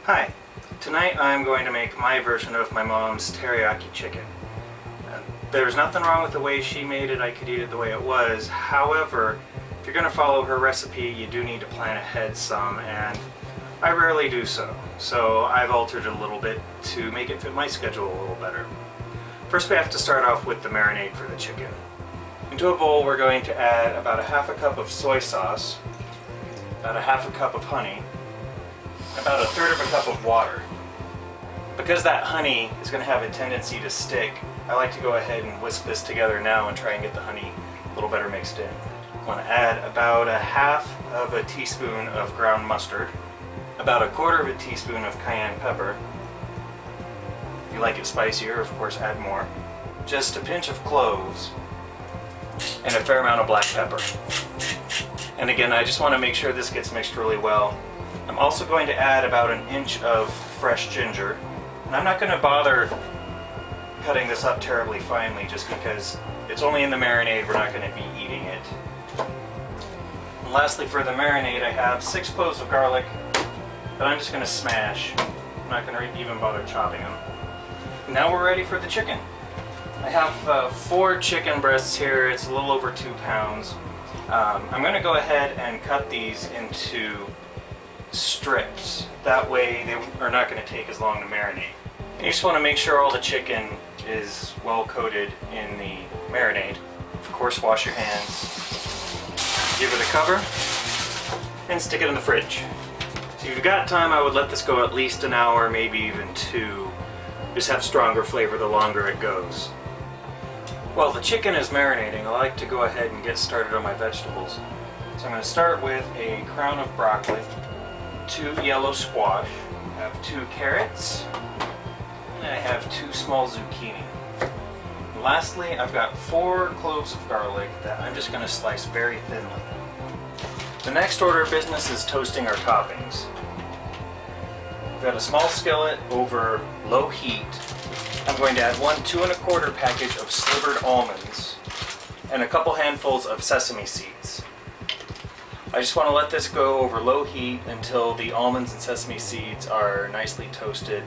Hi, tonight I'm going to make my version of my mom's teriyaki chicken. There's nothing wrong with the way she made it. I could eat it the way it was. However, if you're going to follow her recipe, you do need to plan ahead some, and I rarely do so. So I've altered it a little bit to make it fit my schedule a little better. First, we have to start off with the marinade for the chicken. Into a bowl, we're going to add about a half a cup of soy sauce, about a half a cup of honey, about a third of a cup of water. Because that honey is going to have a tendency to stick, I like to go ahead and whisk this together now and try and get the honey a little better mixed in. I want to add about a half of a teaspoon of ground mustard, about a quarter of a teaspoon of cayenne pepper. If you like it spicier, of course, add more. Just a pinch of cloves, and a fair amount of black pepper. And again, I just want to make sure this gets mixed really well. I'm also going to add about an inch of fresh ginger. And I'm not going to bother cutting this up terribly finely just because it's only in the marinade, we're not going to be eating it. And lastly, for the marinade, I have 6 cloves of garlic that I'm just going to smash. I'm not going to even bother chopping them. Now we're ready for the chicken. I have 4 chicken breasts here. It's a little over 2 pounds. I'm going to go ahead and cut these into strips. That way they are not going to take as long to marinate. And you just want to make sure all the chicken is well coated in the marinade. Of course, wash your hands, give it a cover, and stick it in the fridge. So if you've got time, I would let this go at least an hour, maybe even 2. Just have stronger flavor the longer it goes. While the chicken is marinating, I like to go ahead and get started on my vegetables. So I'm going to start with a crown of broccoli, 2 yellow squash, I have 2 carrots, and I have 2 small zucchini. And lastly, I've got 4 cloves of garlic that I'm just going to slice very thinly. The next order of business is toasting our toppings. I've got a small skillet over low heat. I'm going to add 1 2 1/4 package of slivered almonds and a couple handfuls of sesame seeds. I just want to let this go over low heat until the almonds and sesame seeds are nicely toasted.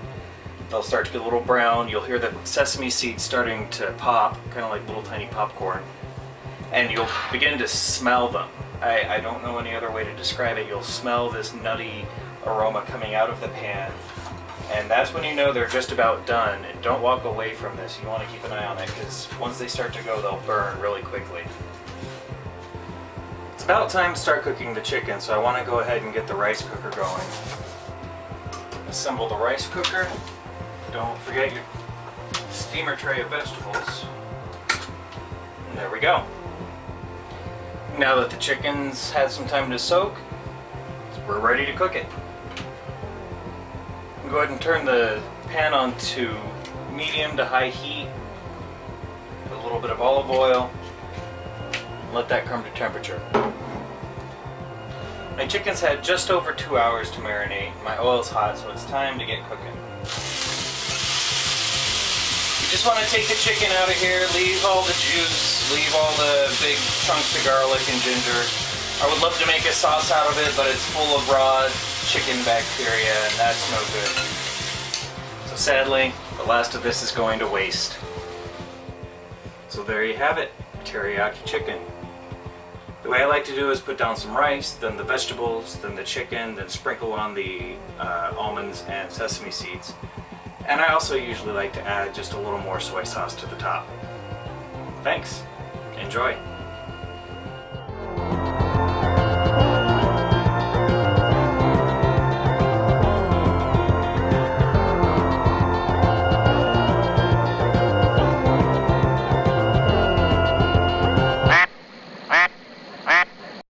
They'll start to get a little brown. You'll hear the sesame seeds starting to pop, kind of like little tiny popcorn. And you'll begin to smell them. I don't know any other way to describe it. You'll smell this nutty aroma coming out of the pan. And that's when you know they're just about done. And don't walk away from this. You want to keep an eye on it because once they start to go, they'll burn really quickly. It's about time to start cooking the chicken, so I want to go ahead and get the rice cooker going. Assemble the rice cooker. Don't forget your steamer tray of vegetables. And there we go. Now that the chicken's had some time to soak, we're ready to cook it. Go ahead and turn the pan on to medium to high heat. Put a little bit of olive oil. Let that come to temperature. My chicken's had just over 2 hours to marinate. My oil's hot, so it's time to get cooking. You just want to take the chicken out of here, leave all the juice, leave all the big chunks of garlic and ginger. I would love to make a sauce out of it, but it's full of raw chicken bacteria, and that's no good. So sadly, the last of this is going to waste. So there you have it, teriyaki chicken. The way I like to do is put down some rice, then the vegetables, then the chicken, then sprinkle on the almonds and sesame seeds. And I also usually like to add just a little more soy sauce to the top. Thanks. Enjoy.